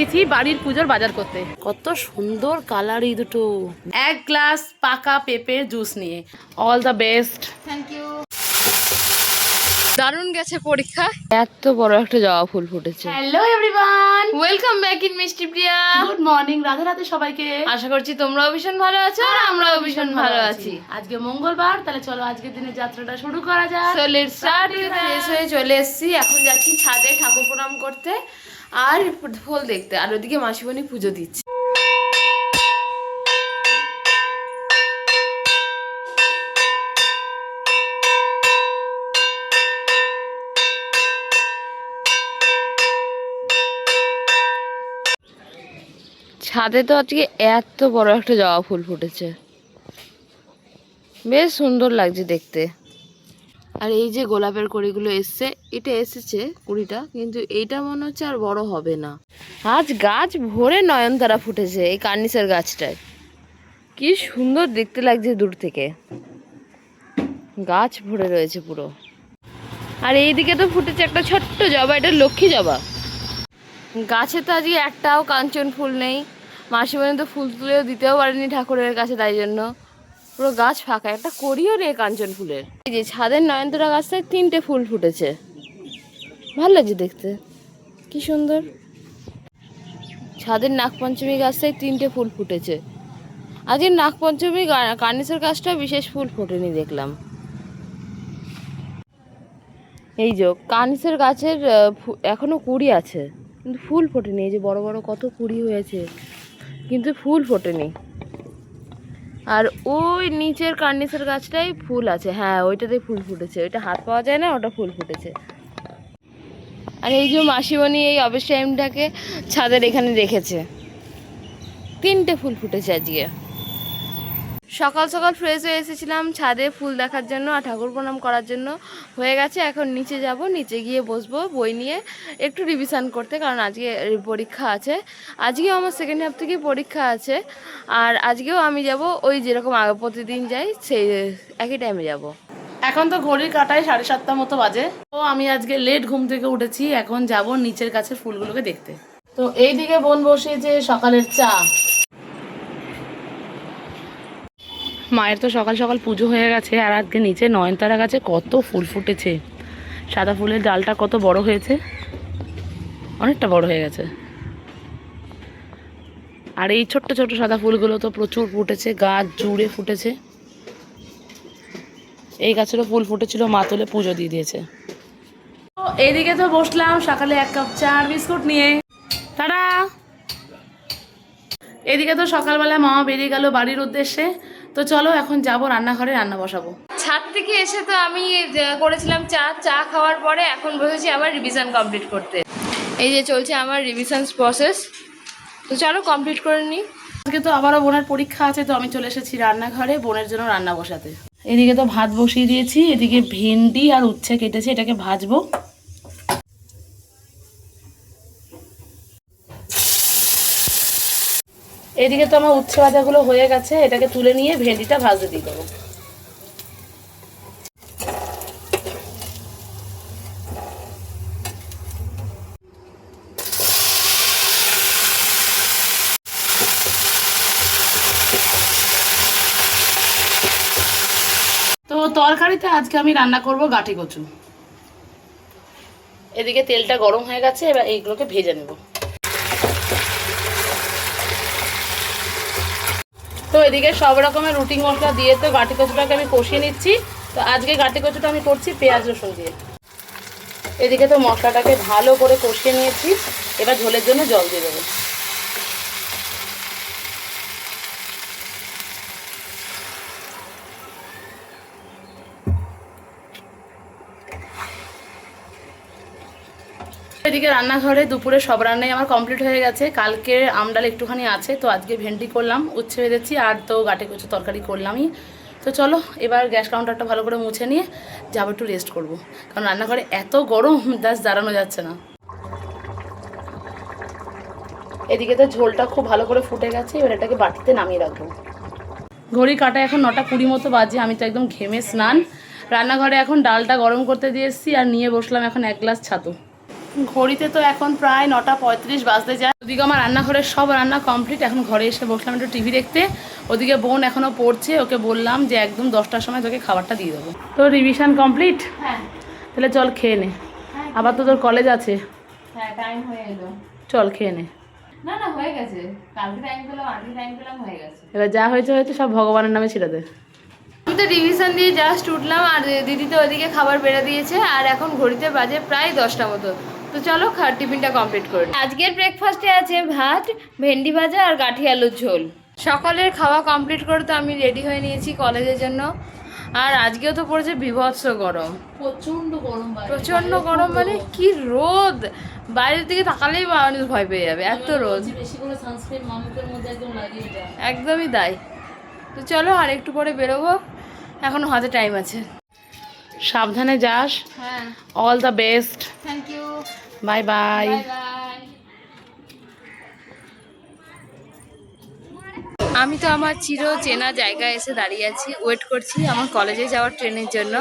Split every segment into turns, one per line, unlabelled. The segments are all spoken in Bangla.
বেরিয়েছি বাড়ির পুজোর বাজার করতে। কত সুন্দর কালার এই দুটো। এক গ্লাস পাকা পেঁপের জুস নিয়ে। All the best.
Thank you. দারুণ গেছে পরীক্ষা।
এত বড় একটা জবা ফুল ফুটেছে।
Hello everyone, welcome back in Mishti Priya.
Good morning, Radhe Radhe সবাইকে।
আশা করছি তোমরাও ভীষণ ভালো আছো আর আমরাও ভীষণ ভালো আছি।
আজকে মঙ্গলবার, তাহলে চলো আজকের দিনের যাত্রাটা শুরু করা যাক।
So let's start. ফ্রেশ হয়ে চলে এসেছি, এখন যাচ্ছি ছাদে ঠাকুর প্রণাম করতে আর ফুল দেখতে, আর ওদিকে মাসিমণি পুজো দিচ্ছে।
ছাদে তো আজকে এত বড় একটা জবা ফুল ফুটেছে, বেশ সুন্দর লাগছে দেখতে। আর এই যে গোলাপের কড়িগুলো এসছে, এটা এসেছে কুড়িটা, কিন্তু এইটা মনে হচ্ছে আর বড় হবে না। আজ গাছ ভরে নয়নতারা ফুটেছে এই কার্নিসের গাছটায়, কি সুন্দর দেখতে লাগছে দূর থেকে, গাছ ভরে রয়েছে পুরো। আর এইদিকে তো ফুটেছে একটা ছোট্ট জবা, এটা লক্ষ্মী জবা। গাছে তো আজকে একটাও কাঞ্চন ফুল নেই, মাসিমণি তো ফুল তুলেও দিতেও পারেনি ঠাকুরের কাছে, তাই জন্য পুরো গাছ ফাঁকা, একটা কড়িও নেই কাঞ্চন ফুলের। এই যে ছাদের নয়নতারা গাছটায় 3টে ফুল ফুটেছে, ভালো লাগছে দেখতে, কি সুন্দর। ছাদের নাগপঞ্চমী গাছটায় 3টে ফুল ফুটেছে। আজকে নাগপঞ্চমী কার্নিসের গাছটা বিশেষ ফুল ফোটেনি দেখলাম। এই যে কার্নিসের গাছের এখনো কুড়ি আছে, কিন্তু ফুল ফোটেনি। এই যে বড় বড় কত কুড়ি হয়েছে, কিন্তু ফুল ফোটেনি। আর ওই নিচের কার্নিসের গাছটাই ফুল আছে, হ্যাঁ ওইটাতে ফুল ফুটেছে, ওইটা হাত পাওয়া যায় না, ওটা ফুল ফুটেছে। আর এই যে মাসিমণি এই অফিস টাইমটাকে ছাদের এখানে রেখেছে, 3টে ফুল ফুটেছে আজকে। সকাল সকাল ফ্রেশ হয়ে এসেছিলাম ছাদে ফুল দেখার জন্য আর ঠাকুর প্রণাম করার জন্য, হয়ে গেছে। এখন নিচে যাব, নিচে গিয়ে বসবো বই নিয়ে একটু রিভিশন করতে, কারণ আজকে পরীক্ষা আছে। আজকেও আমার সেকেন্ড হাফ থেকে পরীক্ষা আছে, আর আজকেও আমি যাব ওই যেরকম আগে প্রতিদিন যাই সেই একই টাইমে যাব। এখন তো ঘড়ির কাঁটায় 7:30 মতো বাজে। তো আমি আজকে লেট ঘুম থেকে উঠেছি, এখন যাব নিচের কাছে ফুলগুলোকে দেখতে। তো এইদিকে বোন বসিয়েছে সকালের চা। মায়ের তো সকাল সকাল পুজো হয়ে গেছে, আর আজকে নিচে নয়নতারা গাছে কত ফুল ফুটেছে। সাদা ফুলের ডালটা কত বড় হয়েছে, অনেকটা বড় হয়ে গেছে। আর এই ছোট্ট ছোট্ট সাদা ফুলগুলো তো প্রচুর ফুটেছে, গাছ জুড়ে ফুটেছে। এই গাছেরও ফুল ফুটেছিল, মা তুলে পুজো দিয়ে দিয়েছে। তো এইদিকে তো বসলাম সকালে 1 কাপ চা আর বিস্কুট নিয়ে। টাটা। এদিকে তো সকালবেলা মামা বেরিয়ে গেল বাড়ির উদ্দেশ্যে। তো চলো এখন যাব রান্নাঘরে, রান্না বসাবো।
ছাদ থেকে এসে তো আমি করেছিলাম চা খাওয়ার পরে এখন বসেছি আবার রিভিশন কমপ্লিট করতে। এই যে চলছে আমার রিভিশন প্রসেস, তো চলো কমপ্লিট করে নিই।
আজকে তো আবারও বোনের পরীক্ষা আছে, তো আমি চলে এসেছি রান্নাঘরে বোনের জন্য রান্না বসাতে। এদিকে তো ভাত বসিয়ে দিয়েছি, এদিকে ভেন্ডি আর উচ্ছে কেটেছি, এটাকে ভাজবো। এদিকে তো আমার উচ্ছে ভাজাগুলো হয়ে গেছে, এটাকে তুলে নিয়ে ভেন্ডিটা ভাজতে দিয়ে দেবো। তো তরকারিতে আজকে আমি রান্না করব গাঁটি কচু। এদিকে তেলটা গরম হয়ে গেছে, এবার এইগুলোকে ভেজে নেব। তো এদিকে সব রকমের রুটি মশলা দিয়ে তো গাঁটি কচুটাকে আমি কষিয়ে নিচ্ছি। তো আজকে গাঁটি কচুটা আমি করছি পেঁয়াজ রসুন দিয়ে। এদিকে তো মশলাটাকে ভালো করে কষিয়ে নিয়েছি, এবার ঝোলের জন্য জল দিয়ে দেবো। এদিকে রান্নাঘরে দুপুরে সব রান্নাই আমার কমপ্লিট হয়ে গেছে। কালকে আমডাল একটুখানি আছে, তো আজকে ভেন্ডি করলাম, উচ্ছে ভেজেছি, আর তো গাঁটি কচু তরকারি করলামই। তো চলো এবার গ্যাস কাউন্টারটা ভালো করে মুছে নিয়ে যাবো একটু রেস্ট করব, কারণ রান্নাঘরে এত গরম জাস্ট দাঁড়ানো যাচ্ছে না। এদিকে তো ঝোলটা খুব ভালো করে ফুটে গেছে, এবার এটাকে বাটিতে নামিয়ে রাখবো। ঘড়ি কাটা এখন 9:20 মতো বাজে, আমি তো একদম ঘেমে স্নান। রান্নাঘরে এখন ডালটা গরম করতে দিয়ে এসেছি, আর নিয়ে বসলাম এখন 1 গ্লাস ছাতু।
ঘড়িতে তো এখন প্রায় 9:35 বাজতে যায়। ওদিকে আমার রান্নাঘরের সব রান্না কমপ্লিট। এখন ঘরে এসে বসলাম একটু টিভি দেখতে। ওদিকে বোন এখনও পড়ছে, ওকে বললাম যে একদম 10টার সময় তোকে খাবারটা দিয়ে দেবো। তো রিভিশন কমপ্লিট?
হ্যাঁ
তাহলে চল খেয়ে নে। আবার তো তোর কলেজ আছে।
হ্যাঁ, টাইম হয়ে এলো।
চল খেয়ে নে।
না না, হয়ে গেছে, কালকে টাইম পেলাম, আজকে টাইম পেলাম, হয়ে গেছে।
এবার যা হয়েছে হয়তো, সব ভগবানের নামে ছেড়ে দে।
আমি তো রিভিশন দিয়ে জাস্ট উঠলাম, আর দিদি তো ওইদিকে খাবার বেড়ে দিয়েছে, আর এখন ঘড়িতে বাজে প্রায় 10টা মতো। তো চলো টিফিনটা কমপ্লিট করি। আজকের ব্রেকফাস্টে আছে ভাত, ভেন্ডি ভাজা আর গাঠি আলুর ঝোল। সকালের খাওয়া কমপ্লিট করে তো আমি রেডি হয়ে নিয়েছি কলেজের জন্য। আর আজকেও তো পড়েছে বিভৎস গরম,
প্রচন্ড গরম,
প্রচন্ড গরম, মানে কি রোদ, বাইরের দিকে তাকালেই মানুষ ভয় পেয়ে যাবে, এত রোদ।
বেশি করে সানস্ক্রিন মামুকের মধ্যে একদম লাগিয়ে যা।
একদমই তাই। তো চলো আর একটু পরে বেরোবো, এখনো হাতে টাইম আছে।
সাবধানে যাস।
হ্যাঁ,
all the best.
Thank you,
bye bye.
Bye bye. আমি তো আমার চির চেনা জায়গায় এসে দাঁড়িয়ে আছি, ওয়েট করছি আমার কলেজে যাওয়ার ট্রেনের জন্য।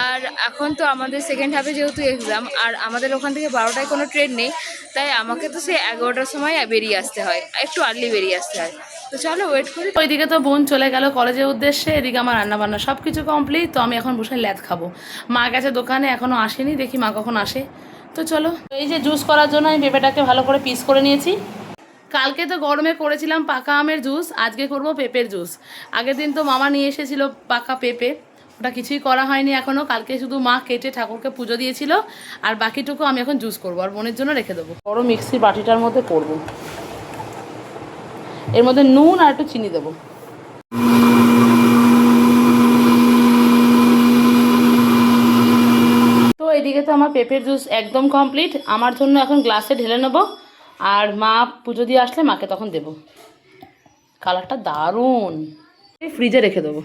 আর এখন তো আমাদের সেকেন্ড হাফে যেহেতু এক্সাম, আর আমাদের ওখান থেকে 12টায় কোনো ট্রেন নেই, তাই আমাকে তো সে 11টার সময় বেরিয়ে আসতে হয়, একটু আর্লি বেরিয়ে আসতে হয়। তো চলো ওয়েট করি।
ওইদিকে তো বোন চলে গেল কলেজের উদ্দেশ্যে, এদিকে আমার রান্না বান্না সব কিছু কমপ্লিট। তো আমি এখন বসে ল্যাদ খাবো। মা গেছে দোকানে, এখনও আসেনি, দেখি মা কখন আসে। তো চলো, এই যে জুস করার জন্য আমি পেঁপেটাকে ভালো করে পিস করে নিয়েছি। কালকে তো গরমে করেছিলাম পাকা আমের জুস, আজকে করব পেঁপের জুস। আগের দিন তো মামা নিয়ে এসেছিল পাকা পেঁপে, ওটা কিছুই করা হয়নি এখনও। কালকে শুধু মা কেটে ঠাকুরকে পুজো দিয়েছিল, আর বাকিটুকু আমি এখন জুস করবো আর বোনের জন্য রেখে দেবো। বড় মিক্সির বাটিটার মধ্যে করবো, এর মধ্যে নুন আর একটু চিনি দেবো। তো এদিকে তো আমার পেঁপের জুস একদম কমপ্লিট। আমার জন্য এখন গ্লাসে ঢেলে নেবো, আর মা পুজো দিয়ে আসলে মাকে তখন দেবো। কালারটা দারুণ, ফ্রিজে রেখে দেবো।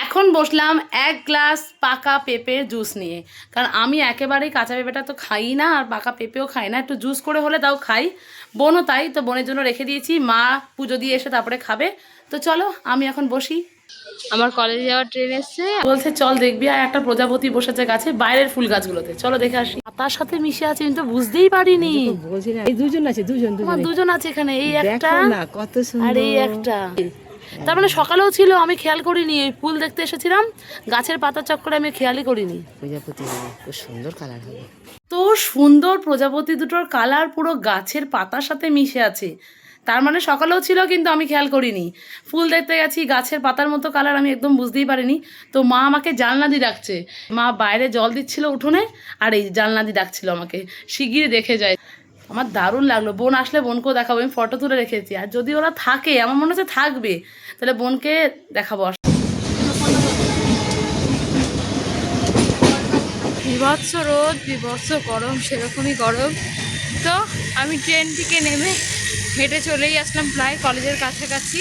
এখন বসলাম 1 গ্লাস পাকা পেঁপের জুস নিয়ে, কারণ আমি একেবারেই কাঁচা পেঁপেটা তো খাই না, আর পাকা পেঁপেও খাই না। একটু জুস করে হলে তাও খাই, বোনও তাই। তো বোনের জন্য রেখে দিয়েছি, মা পুজো দিয়ে এসে তারপরে খাবে। তো চলো আমি এখন বসি।
আমার কলেজে যাওয়ার ট্রেন এসছে,
বলছে চল দেখবি, আর একটা প্রজাপতি বসেছে গাছে, বাইরের ফুল গাছগুলোতে, চলো দেখে আসি। তার সাথে মিশে আছে, আমি তো বুঝতেই পারিনি।
বলছি না, এই দুজন আছে,
আমার দুজন আছে এখানে, এই একটা
কত
আর এই একটা। তার মানে সকালেও ছিল, আমি খেয়াল করিনি। ওই ফুল দেখতে এসেছিলাম, গাছের পাতা চক্করে আমি খেয়ালই করিনি।
প্রজাপতি খুব সুন্দর কালার হবে।
তো সুন্দর প্রজাপতি দুটোর কালার পুরো গাছের পাতার সাথে মিশে আছে। তার মানে সকালেও ছিল, কিন্তু আমি খেয়াল করিনি। ফুল দেখতে গেছি, গাছের পাতার মতো কালার, আমি একদম বুঝতেই পারিনি। তো মা আমাকে জানলা দিয়ে ডাকছে, মা বাইরে জল দিচ্ছিল উঠোনে, আর এই জানলা দিয়ে ডাকছিল আমাকে, শিগগিরই দেখে যায়। আমার দারুণ লাগলো। বোন আসলে বোনকেও দেখাবো, আমি ফটো তুলে রেখেছি। আর যদি ওরা থাকে, আমার মনে হচ্ছে থাকবে, তাহলে বোনকে দেখাবো।
বিভৎস রোদ, বিভৎস গরম, সেরকমই গরম। তো আমি ট্রেন থেকে নেমে হেঁটে চলেই আসলাম প্রায় কলেজের কাছাকাছি।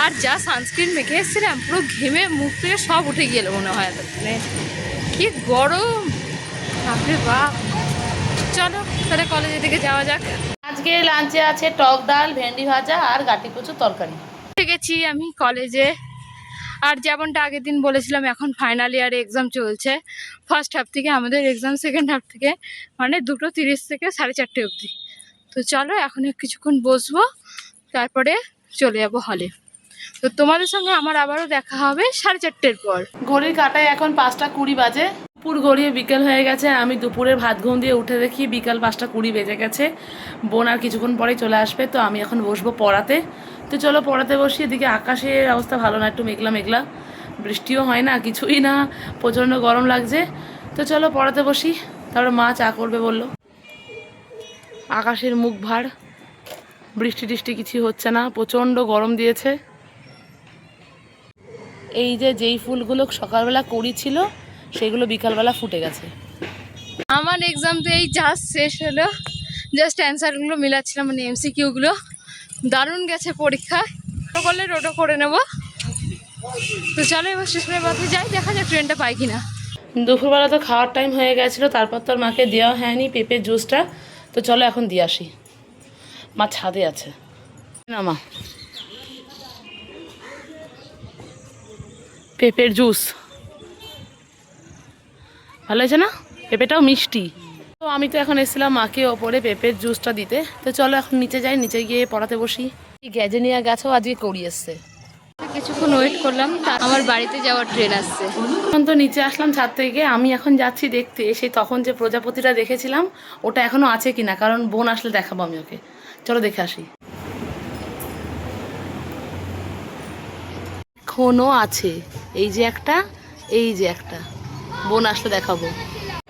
আর যা সানস্ক্রিন মেখে এসেছিলাম, পুরো ঘেমে মুখ থেকে সব উঠে গেল মনে হয়। মানে কি গরম, বাপরে বাপ। চলো তাহলে কলেজের দিকে যাওয়া যাক।
আজকে লাঞ্চে আছে টক ডাল, ভেন্ডি ভাজা আর গাটি কচুর তরকারি।
গেছি আমি কলেজে, আর যেমনটা আগের দিন বলেছিলাম, এখন ফাইনাল ইয়ারে এক্সাম চলছে। ফার্স্ট হাফ থেকে আমাদের এক্সাম, সেকেন্ড হাফ থেকে মানে 2:30 থেকে 4:30 অবধি। তো চলো এখন কিছুক্ষণ বসবো, তারপরে চলে যাবো হলে। তো তোমাদের সঙ্গে আমার আবারও দেখা হবে 4:30 পর।
ঘড়ির কাটায় এখন 5:20 বাজে। দুপুর গড়িয়ে বিকেল হয়ে গেছে। আমি দুপুরের ভাত ঘুম দিয়ে উঠে দেখি বিকাল 5:20 বেজে গেছে। বোন আর কিছুক্ষণ পরেই চলে আসবে। তো আমি এখন বসবো পড়াতে। তো চলো পড়াতে বসি। এদিকে আকাশের অবস্থা ভালো না, একটু মেঘলা মেঘলা, বৃষ্টিও হয় না, কিছুই না, প্রচণ্ড গরম লাগছে। তো চলো পড়াতে বসি, তারপরে মা চা করবে বললো। আকাশের মুখ ভার, বৃষ্টি টিষ্টি কিছু হচ্ছে না, প্রচণ্ড গরম দিয়েছে। এই যে যেই ফুলগুলো সকালবেলা করি ছিল, সেগুলো বিকালবেলা ফুটে গেছে।
আমার এক্সাম তো এই জাস্ট শেষ হলো, জাস্ট অ্যান্সারগুলো মিলাচ্ছিলাম, মানে এমসিকিউগুলো। দারুণ গেছে পরীক্ষা, করলে রোডও করে নেব। তো চলো এবার স্টেশনের পথে যাই, দেখা যাক ট্রেনটা পাই কিনা।
দুপুরবেলা তো খাওয়ার টাইম হয়ে গেছিলো, তারপর তো আর মাকে দেওয়া হয়নি পেঁপের জুসটা। তো চলো এখন দিয়ে আসি, মা ছাদে আছে না। মা পেঁপের জুস ভালো হয়েছে না? পেঁপেটাও মিষ্টি। তো আমি তো এখন এসেছিলাম মাকে ওপরে পেঁপের জুসটা দিতে, তো চলো এখন নিচে যাই, নিচে গিয়ে পড়াতে বসি। গ্যাজেনিয়া গাছও আজকে করি এসছে।
কিছুক্ষণ ওয়েট করলাম, আমার বাড়িতে যাওয়ার ট্রেন আসছে।
এখন তো নিচে আসলাম ছাদ থেকে, আমি এখন যাচ্ছি দেখতে সেই তখন যে প্রজাপতিটা দেখেছিলাম ওটা এখনো আছে কিনা, কারণ বোন আসলে দেখাবো আমি ওকে। চলো দেখে আসি। এখনো আছে, এই যে একটা, এই যে একটা, বোন আসলে দেখাবো।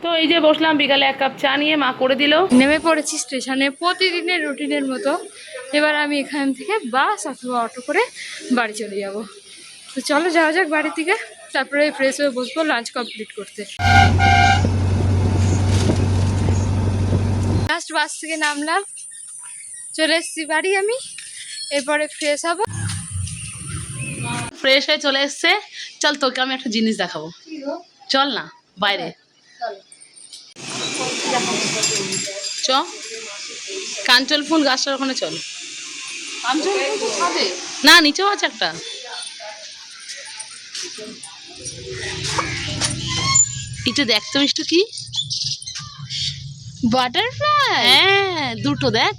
তো এই যে বসলাম বিকালে 1 কাপ চা নিয়ে, মা করে দিল।
নেমে পড়েছি স্টেশনে প্রতিদিনের রুটিনের মতো। এবার আমি এখান থেকে বাস অথবা অটো করে বাড়ি চলে যাব। তো চলো যাওয়া যাক বাড়ি থেকে, তারপরে ফ্রেশ হয়ে বসবো লাঞ্চ কমপ্লিট করতে। লাস্ট বাস থেকে নামলাম, চলে এসেছি বাড়ি আমি। এরপরে ফ্রেশ হব।
ফ্রেশ হয়ে চলে এসছে। চল তোকে আমি একটা জিনিস দেখাবো, চল না বাইরে চ। কাঞ্চল ফুল গাছটার ওখানে চল। না নিচেও আছে একটা। এটা দেখতো মিষ্টি কি
বাটারফ্লাই,
হ্যাঁ দুটো দেখ,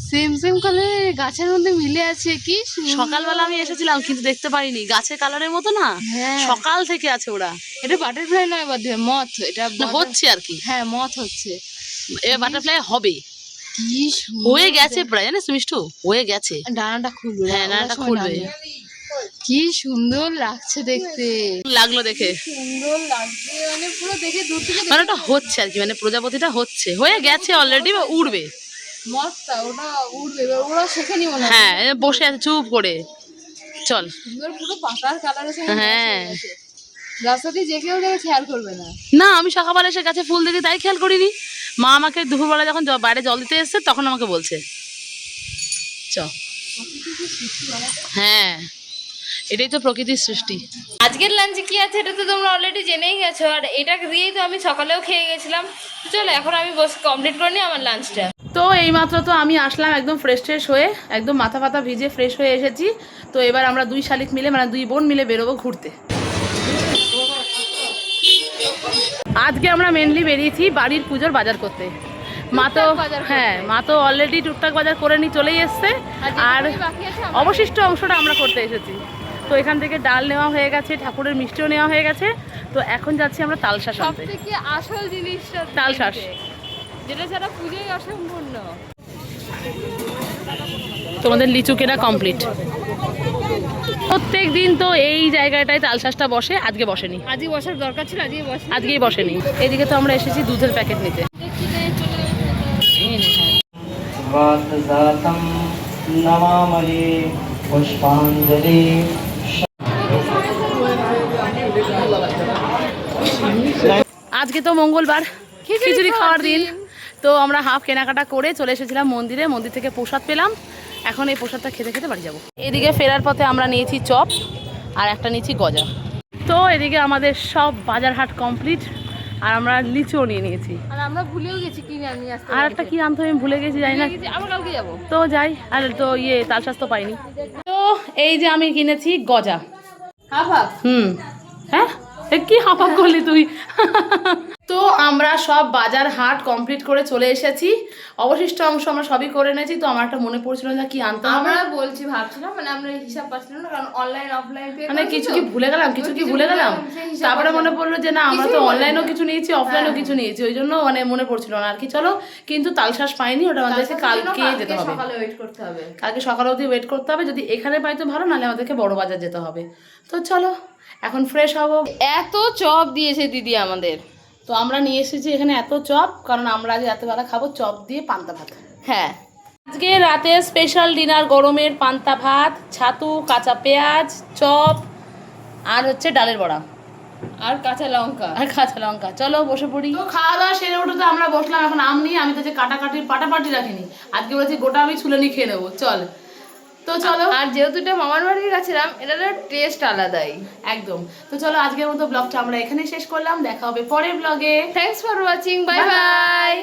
সেম সেম কালার গাছের মধ্যে মিলে আছে। কি
সকালবেলা আমি এসেছিলাম কিন্তু দেখতে পারিনি, গাছের কালারের মতো না,
হ্যাঁ।
সকাল থেকে আছে ওরা।
এটা বাটারফ্লাই নয়, মথ। এটা
হচ্ছে আর কি,
হ্যাঁ মথ হচ্ছে।
এবার বাটারফ্লাই হবে,
কি
হয়ে গেছে প্রায়, জানিস মিষ্টু হয়ে গেছে।
ডানাটা খুলবে,
হ্যাঁ ডানাটা খুলবে।
কি সুন্দর লাগছে দেখতে,
লাগলো দেখে
সুন্দর লাগছে, মানে পুরো দেখে দূর থেকে
মানে ওটা হচ্ছে আর কি, মানে প্রজাপতিটা হচ্ছে, হয়ে গেছে অলরেডি, উড়বে।
মথটা ওটা উড়বে, এবার ওরা শেখেনি মনে হয়।
হ্যাঁ বসে আছে চুপ করে। চল
সুন্দর পুরো পাতার কালারের সঙ্গে
হ্যাঁ।
রাস্তা দিয়ে যে কেউ দেখে খেয়াল করবে না।
না আমি সকালবেলা এসে গাছে ফুল দেখে তাই খেয়াল করিনি, মা আমাকে দুপুরবেলা যখন বাইরে জল দিতে এসছে তখন আমাকে বলছে চ। হ্যাঁ এটাই তো প্রকৃতির সৃষ্টি।
আজকের লাঞ্চে কি আছে এটা তো তোমরা অলরেডি জেনেই গেছো, আর এটা দিয়েই তো আমি সকালেও খেয়ে গেছিলাম। চলো এখন আমি বস কমপ্লিট করে নিই আমার লাঞ্চটা।
তো এইমাত্র তো আমি আসলাম একদম ফ্রেশ হয়ে, একদম মাথা ফাতা ভিজে ফ্রেশ হয়ে এসেছি। তো এবার আমরা 2 শালিক মিলে, মানে 2 বোন মিলে বেরোবো ঘুরতে। আজকে আমরা মেনলি বেরিয়েছি বাড়ির পুজোর বাজার করতে। মা তো হ্যাঁ মা তো অলরেডি টুকটাক বাজার করে নিয়ে চলেই এসছে, আর অবশিষ্ট অংশটা আমরা করতে এসেছি। তো এখান থেকে ডাল নেওয়া হয়ে গেছে, ঠাকুরের মিষ্টিও নেওয়া হয়ে গেছে। তো এখন যাচ্ছি আমরা তালশাঁস আনতে।
সবথেকে আসল জিনিসটা
তালশাঁস,
যেটা ছাড়া পুজোই অসম্পূর্ণ।
তোমাদের লিচু কেনা কমপ্লিট। প্রত্যেক দিন তো এই জায়গাটায় তালশাঁসটা বসে, আজকে বসেনি।
আজকে বসার দরকার ছিল,
আজকেই বসেনি। এদিকে তো আমরা এসেছি দুধের প্যাকেট নিতে।
वातजातं नमामहे पुष्पाञ्जलि।
আজকে তো মঙ্গলবার, খিচুড়ি খাওয়ার দিন। তো আমরা হাফ কেনাকাটা করে চলে এসেছিলাম মন্দিরে, মন্দির থেকে প্রসাদ পেলাম। এখন এই প্রসাদটা খেতে খেতে বাড়ি যাবো। এদিকে ফেরার পথে আমরা নিয়েছি চপ আর একটা নিয়েছি গজা। তো এদিকে আমাদের সব বাজার হাট কমপ্লিট, আর আমরা লিচুও নিয়ে নিয়েছি।
আর আমরা ভুলেও গেছি কিনে নিয়ে আসতে।
আর একটা কি আনতে হবে আমি ভুলে গেছি, জানি না।
আবার কালকে যাবো।
তো যাই, আর তো তালশাঁস তো পাইনি। তো এই যে আমি কিনেছি গজা। হ্যাঁ কি হাফ করলি তুই? তো আমরা সব বাজার হাট কমপ্লিট করে চলে এসেছি, অবশিষ্ট অংশ আমরা সবই করে নিয়েছি। তো আমার একটা মনে পড়ছিল না কি আনতে হবে।
আমরা ভাবছিলাম মানে আমরা হিসাব পাচ্ছিলাম না, কারণ অনলাইন অফলাইন
মানে কিছু কি ভুলে গেলাম, তারপরে মনে পড়লো যে না আমরা তো অনলাইনও কিছু নিয়েছি, অফলাইনও কিছু নিয়েছি, ওই জন্য মানে মনে পড়ছিল না আর কি। চলো, কিন্তু তালশাঁস পাইনি, ওটা আমাদেরকে কালকে যেতে হবে, কালকে সকালে অবধি ওয়েট করতে হবে। যদি এখানে পাই তো ভালো, নাহলে আমাদেরকে বড় বাজার যেতে হবে। তো চলো এখন ফ্রেশ হবো।
এত চপ দিয়েছে দিদি আমাদের।
তো আমরা নিয়ে এসেছি এখানে এত চপ, কারণ আমরা আজ রাতেবেলা খাবো চপ দিয়ে পান্তা ভাত।
হ্যাঁ
আজকে রাতে স্পেশাল ডিনার, গরমের পান্তা ভাত, ছাতু, কাঁচা পেঁয়াজ, চপ, আর হচ্ছে ডালের বড়া
আর কাঁচা লঙ্কা।
চলো বসে পড়ি। তো খাওয়া দাওয়া সেরে উঠে তো আমরা বসলাম এখন আম নিয়ে। আমি তো যে পাটাপাটি রাখিনি, আজকে বলেছি গোটা আমি ছুলে নিয়ে খেয়ে নেবো। তো চলো,
আর যেহেতু এটা মামার বাড়ি গেছিলাম, এটার টেস্ট আলাদাই
একদম। তো চলো আজকের মতো ব্লগটা আমরা এখানেই শেষ করলাম, দেখা হবে পরের ব্লগে।
Thanks for watching, bye bye.